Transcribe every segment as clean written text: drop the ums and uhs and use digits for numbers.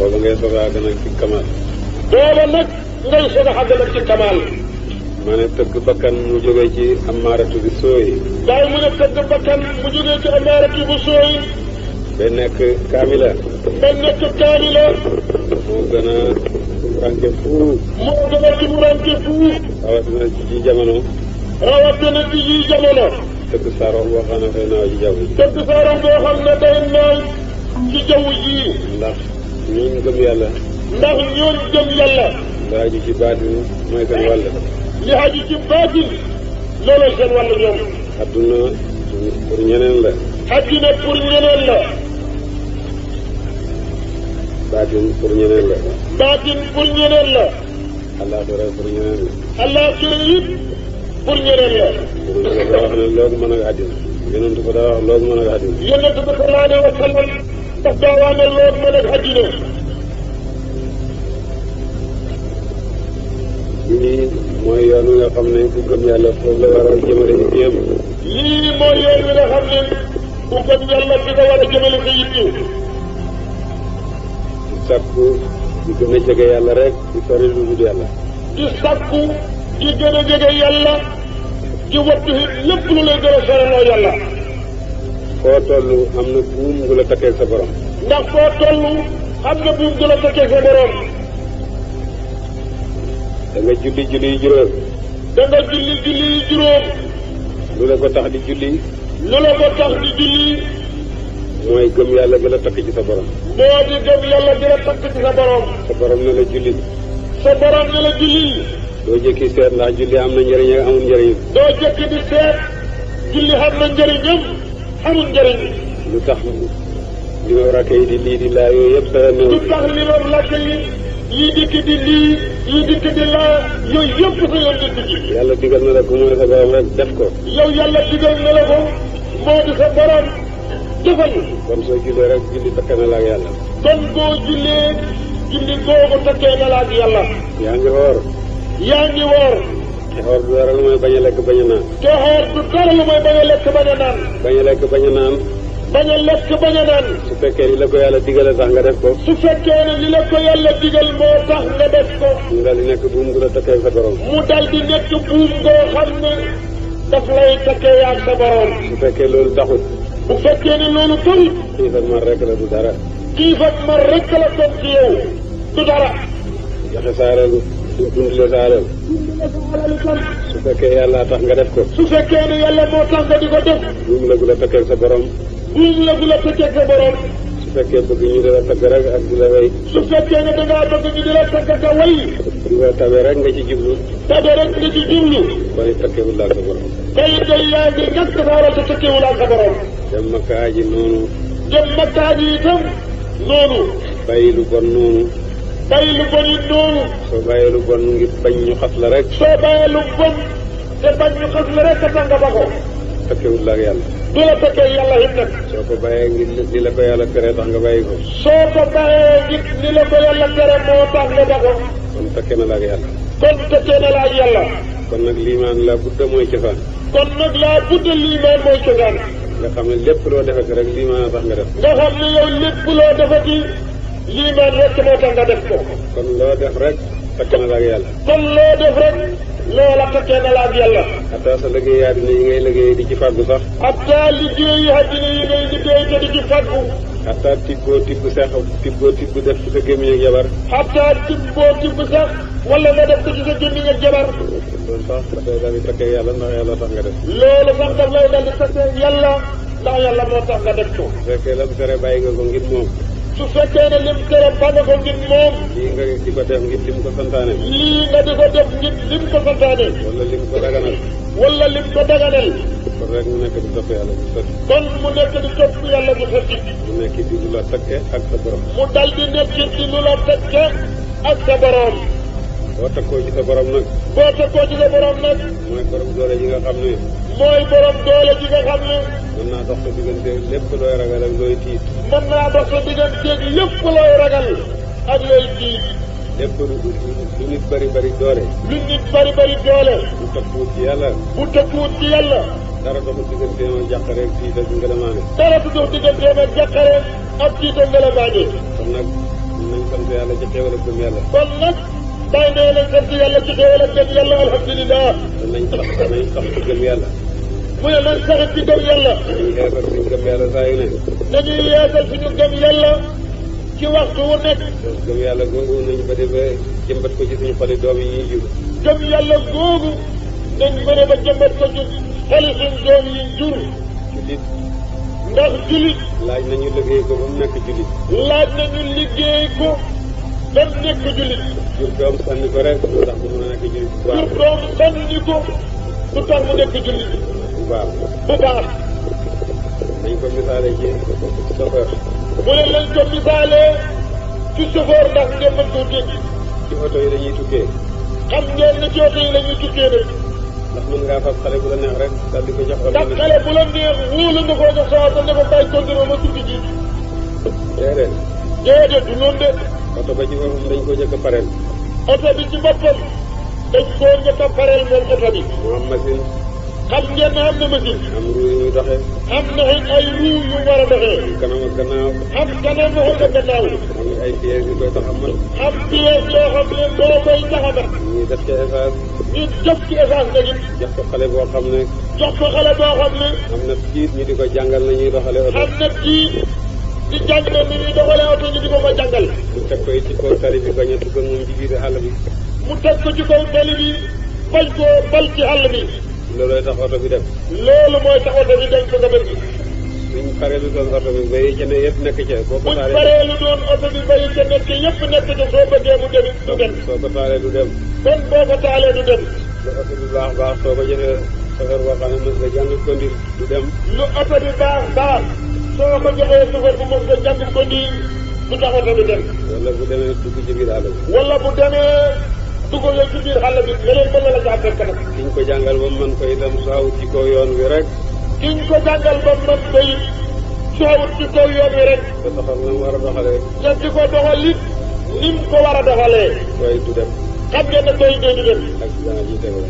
booba ngay soog a àgg nag ci kamaal. booba nag ngay soog a àgg nag ci kamaal. ma ne tëgg bakkan mu jógee ci amaaratu bi sooyi. waaye mu ne tëgg bakkan mu jógee ci amaaratu bi sooyi. ba nekk kaamila. ba nekk kaamila. moo gën a ranke fuuf. moo gën a ranke fuuf. rawatina ci jamono. rawatina ci yi jamono. tëgg saarox boo xam ne day naaw ci jaww ji. tëgg saarox boo xam ne day naaw ci jaww ji. ndax ñun gëm yàlla. ndax ñoon gëm yàlla. li aju ci baatin mooy seen wàll. li aju ci baatin looloo seen wàll ñoom. adduna pour ñeneen la. adduna pour ñeneen la. baatin pour ñeneen la. baatin pour ñeneen la. alaxira pour ñeneen la. alaxira it pour ñeneen la. yonent ko daa wax ne loogu mën ak àddina. yonent ko daa wax loogu mën ak àddina. yonent bi sallallahu alayhi wa sallam daf daa wax ne loogu mën ak àddina. lii mooy yoon wi nga xam ne ku gëm yàlla foofu la war a jëmale ci yéem. lii mooy yoon wi nga xam ne ku gëm yàlla fi nga war a jëmale sa yitte. di sàkku di gën a jege yàlla rek di sori lu dul yàlla. di sàkku di gën a jege yàlla di wattu lépp lu lay gën a soreloo yàlla. foo toll am na buum gu la takkee sa borom. ndax foo toll am na buum gu la takkee sa borom. da nga julli julli juróom. da nga julli julli juróom. lu la ko tax di julli. lu la ko tax di julli. mooy gëm yàlla gi la takk ci sa borom. moo di gëm yàlla gi la takk ci sa borom. sa borom ne la julli. sa borom ne la julli. doo jëkki seet ndax julli am na njëriñ ak amul njëriñ. doo jëkki di seet julli xam na njëriñam amul njëriñ. lu tax li ma rakke yi di lii di laa yooyu yëpp sa néew. lu tax li ma rakke yi yii dikk di lii yii dikk di laa yooyu yëpp sa yoon dikk ji. yàlla digal na la ko mooy sa borom rek def ko. yow yàlla digal na la ko moo di sa borom defal. kon soo jullee rek julli takk na la ak yàlla. kon boo jullee julli googu takkee na la ak yàlla. yaa ngi woor. yaa ngi woor. te xoor du dara lu may bañ a lekk bañ a naan. te xoor du dara lu may bañ a lekk bañ a naan. bañ a lekk bañ a naan. bañ a lekk bañ a naan. su fekkee li la ko yàlla digale sax nga def ko. su fekkee ne li la ko yàlla digal moo tax nga def ko. mu dal di nekk buum gu la takkee sa borom. mu dal di nekk buum goo xam ne daf lay takkee ak sa borom. su fekkee loolu taxut. bu fekkee ne loolu taxut. xiif ak mar rek la du dara. xiif ak mar rek la toog ci yow du dara. joxe sa alal dundale sa alal. su fekkee yàlla tax nga def ko. su fekkee ne yàlla moo tax nga di ko def. buum la gu la takkee sa borom. buum la gu la takkee sa borom. su fekkee bëgg ñu di la tagg rek ak di la way. su fekkee ne dangaa bëgg ñu di la tagg ka way. di nga tabe rek nga ci jublu. tabe rek nga ci jublu. kon it takkewul la ak sa borom. tey tey yaa ngi ñàkk sa waral te takkewul ak sa borom. dem Makka aji noonu. dem Makka aji itam noonu. bàyyi lu bon noonu. bàyyi lu bon it noonu. soo bàyyee lu bon ngir bañ ñu xas la rek. soo bàyyee lu bon te bañ ñu xas la rek ka tax nga ba ko. takkewul la ak yàlla. du la takkee yàlla it nag. soo ko bàyyee ngir li la ko yàlla tere tax nga bàyyi ko. soo ko bàyyee ngir li la ko yàlla tere moo tax nga ba ko. kon takke na la ak yàlla. kon takkee na la ak yàlla. kon nag liimaan la budda mooy cosaan. kon nag laa budda liimaan mooy cosaan. nga xam ne lépp loo defati rek liimaan a tax nga def. nga xam ne yow lépp loo defati liimaan rek moo tax nga def ko. kon loo def rek takke na la ak yàlla. kon loo def rek loola takkee na la ak yàlla. xataa sa liggéey àddina yi ngay liggéey di ci fàggu sax. xataa liggéeyi àddina yi ngay liggéey te di ci fàggu. xataa tibboo tibb seex tibboo tibb def ci sa gémmiñ ak jabar. xataa tibboo tibb sax wala nga def ko ci sa gémmiñ ak jabar. loolu sax dafay daal di takkee yàlla ndax yàlla tax nga def. loolu sax daf lay daal di takkee yàlla ndax yàlla moo tax nga def ko. su fekkee la mu tere bàyyi nga ko ngir moom. su fekkee ne lim tere ba nga ko ngir moom. lii nga di ko def ngir lim ko santaane. lii nga di ko def ngir lim ko santaane. wala lim ko daganal. wala lim ko daganal. kon rek mu nekk di topp yàlla bu sotti. kon mu nekk di topp yàlla bu sotti. mu nekk di lu la takke ak sa borom. mu dal di nekk di lu la takke ak sa borom. boo takkoo ci sa borom nag. boo takkoo ci sa borom nag. mooy borom doole ji nga xam ne. mooy borom doole ji nga xam ne. mën naa dox sa diggante lépp looy ragal ak looy tiit. mën naa dox sa digganteeg lépp looy ragal ak looy tiit. lépp lu nit bari bari doole. lu nit bari bari doole. bu takkuwut ci yàlla. bu takkuwut ci yàlla. dara doxul digganteem ak jàqare ak tiit ak ngelamaane. dara du dox digganteem ak jàqare ak tiit ak ngelamaane. kon nag nañ sant yàlla ci xéewal ak gëm yàlla. kon nag bàyyi nee leen sant yàlla ci xéewal ak gëm yàlla alhamdulilah. nañ sax ci gëm yàlla. mu ne nañ sax ci gëm yàlla. dañuy yeesal suñu gëm yàlla saa yu ne. dañuy yeesal suñu gëm yàlla ci waxtu wu nekk. gëm yàlla googu nañ ba jëmbat ko ci suñu xoli doom yi ñuy jur. gëm yàlla googu nañ bëre ba jëmbat ko ci xoli suñu doom yi jur. jullit. ndax jullit. laaj nañu liggéey ko ba mu nekk jullit. laaj nañu liggéey ko ba mu nekk jullit. jur doom sànni ko rek lu tax mu mën a nekk jullit bu baax. jur doom sànni ko lu tax mu nekk jullit bu baax. bu baax. nañ ko misaale ci chauffeur. mu ne lañ ko misaalee ci chauffeur ndax ngeen mën koo dégg. ci oto yi dañuy tukkee. xam ngeen ne ci oto yi la ñuy tukkee nag. ndax mën ngaa fab xale bu la neex rek daal di ko jox oto. ndax xale bu la neex wóolu nga koo jox sa oto ne ko bàyyi continué ma tukki ji. déedéet. déedéet du noonu de. oto ba ci boppam dañ ko jëkk a pareel. oto bi ci boppam dañ koo njëkk a pareel moom oto bi. mu am machine. xam ngeen ne am na machine. am ruu yu muy doxee. am na ay ruu yu war a doxee. am kanam ak gannaaw. am kanam ak gannaaw. am ay pièces yu koy taxamal. am pièces yoo xam ne moo koy taxamal. ñuy def ci essence. ñu def ci essence nag it. jox ko xale boo xam ne. jox ko xale boo xam ne. am na jiit ñu di ko jàngal na ñuy doxale oto. am na jiit di jàngal ni ñuy doxalee oto ñu di ko ko jàngal. mu teg ko ci kaw tali bi bañ a dugg ak moom ci biir àll bi. mu teg ko ci kaw tali bi bañ koo bal ci àll bi. loolooy tax oto bi dem. loolu mooy tax oto bi dem ko nga bëgg. suñ paree lu doon oto bi bay ca ne yëpp nekk ca. boo ko buñ taalee paree lu doon oto bi bay ca nekk yëpp nekk ca soo bëggee mu dem du dem. soo ko taalee du dem. kon boo ko taalee du dem. lu oto bi baax baax soo ko jëlee chauffeur boo xam ne mos nga jàng conduire du dem. lu oto bi baax baax soo ko joxee chauffeur bu mos nga jàng ko nii du tax oto bi dem. wala bu demee dugg ci biir àll bi. wala bu demee dugg la ci biir àll bi leneen mën na la caa fekk nag. kiñ ko jàngal ba man ko itam saaw ci kaw yoon wi rek. kiñ ko jàngal ba man koy soowut ci kaw yoon wi rek. te doxal na mu war a doxalee. te di ko doxal it ni mu ko war a doxalee. koy du dem. xam ngeen ne koy dee du dem. accident yi tegu.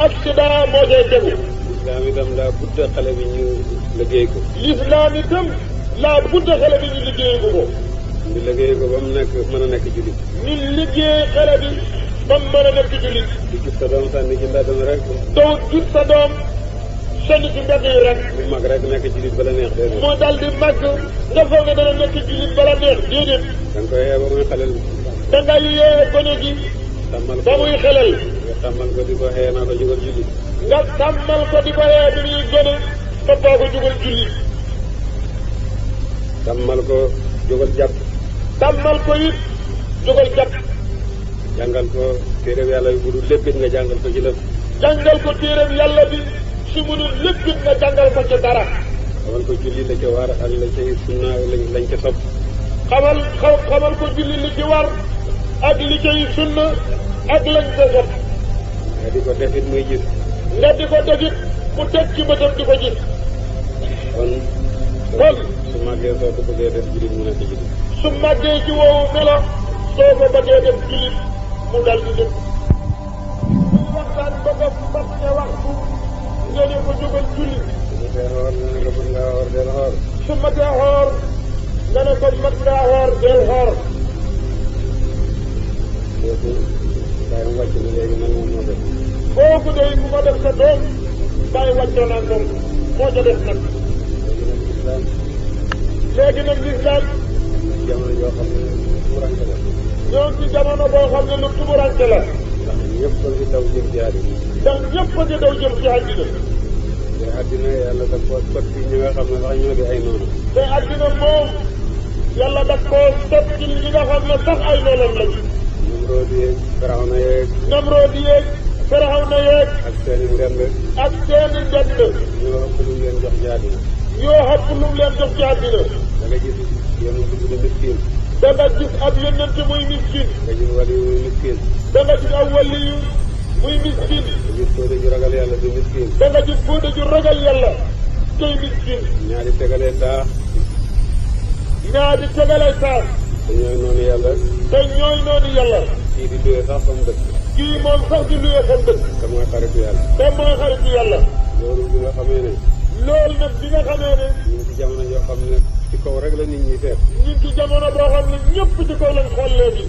accident moo cay tegu. islam itam daa budda xale bi ñu liggéey ko. l'islam itam laa budda xale bi ñu liggéey ko ko. ñu liggéey ko ba mu nekk mën a nekk jullit. ñu liggéey xale bi ba mu mën a nekk jullit. di gis sa doom sànni ci mbedd mi rek. doo gis sa doom sànni ci mbedd yi rek. mu mag rek nekk jullit bala neex déedéet. moo dal di màgg nga foog ne dana nekk jullit bala neex déedéet. da nga koy yee ba muy xalel. da nga yee gone gi tàmmal ko ba muy xelal. nga tàmmal ko di ko xëy naa ko jugal jullit. nga tàmmal ko di ko yee bi muy gone ba boo ko jugal jullit. tàmmal ko jógal jàpp. tàmmal ko it jugal jàpp. jàngal ko téere yàlla bi bu dul lépp it nga jàngal ko ci lépp. jàngal ko téereem yàlla bi su munul lépp it nga jàngal ko ci dara. xamal ko julli la ca war ak la ca sunna lañ ca sopp. xamal ko julli li ci war ak li cay sunna ak lañ ko sopp. nga di ko defit muy gis. nga di ko defit mu teg ci bëtam di ko gis. kon su màggee soo ko bëggee def jullit mu nekk jullit. su màggee ci woowu melo soo ko bëggee def jullit mu dal di def. muy waxtaan ba ko mat ne waxtu nga ne ko jógal julli. su matee xoor nga ne ko mën ngaa xoor del xoor. su matee xoor nga ne ko mat ngaa xoor del xoor. kooku bàyyi mu wàcc na léegi nag moom moo def. kooku day ku ko def sa doom bàyyi wàccoo naa moom moo ca def nag. léegi nag lislaam jamono joo xam ne tumuranke la. ñoo ngi ci jamono boo xam ne lu tumuranke la. ndax ñëpp a ngi daw jëm ci àddina. ndax ñëpp a ngi daw jëm ci àddina. te àddina yàlla daf koo sotti ñi nga xam ne sax ñoo di ay noonu. te àddina moom yàlla daf koo sotti ñi nga xam ne sax ay noonam lañu. Namrood yeeg Firawna yeeg. Namrood yeeg Firawna yeeg. ak seeni ndend. ak seeni ndend. ñoo ëpp lu leen jox ci àddina. ñoo ëpp lu leen jox ci àddina. da nga gis yonent bu di miskin. da nga gis ab yonent muy miskin. nga gis wali muy miskin. da nga gis ab waliyu muy miskin. nga gis fóode ju ragal yàlla di miskin. da nga gis fóode ju ragal yàlla tey miskin. ñaari tegalee taax. ñaari tegalee taax. te ñooy noonu yàlla. te ñooy noonu yàlla. kii di luye sax fa mu dëkk. kii moom sax di luye fa mu dëkk. te mooy xaritu yàlla. te mooy xaritu yàlla. loolu bi nga xamee ne. loolu nag bi nga xamee ne. ñu ngi ci jamono joo xam ne ci kaw rek la nit ñi seet. ñu ngi ci jamono boo xam ne ñëpp ci kaw lañ xool léegi.